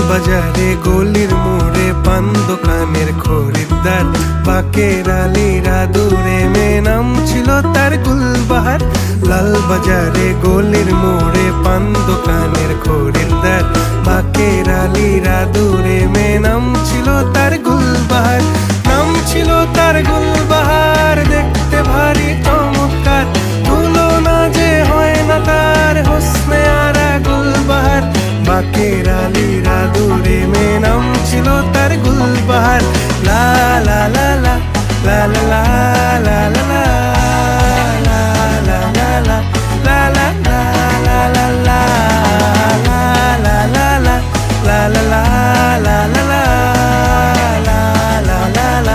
বাজারে গলির মোড়ে পান দোকানের খরিদ্দার, বাকের আলীরা দূরে মেয়ে নাম ছিল তার গুলবাহার। লাল বাজারে গলির মোড়ে পান দোকানের খরিদ্দার, বাকের আলীরা দূরে মেয়ে নাম ছিল তার গুলবাহার। নাম ছিল তার গুলবাহার, দেখতে ভারী চমৎকার, তুলনা যে হয় না তার হোসনে আরা গুলবাহার। বাকের আলীরা দূরে মেয়ে নাম ছিল তার গুলবাহার। লা লা লা লা লা লা লা লা লা।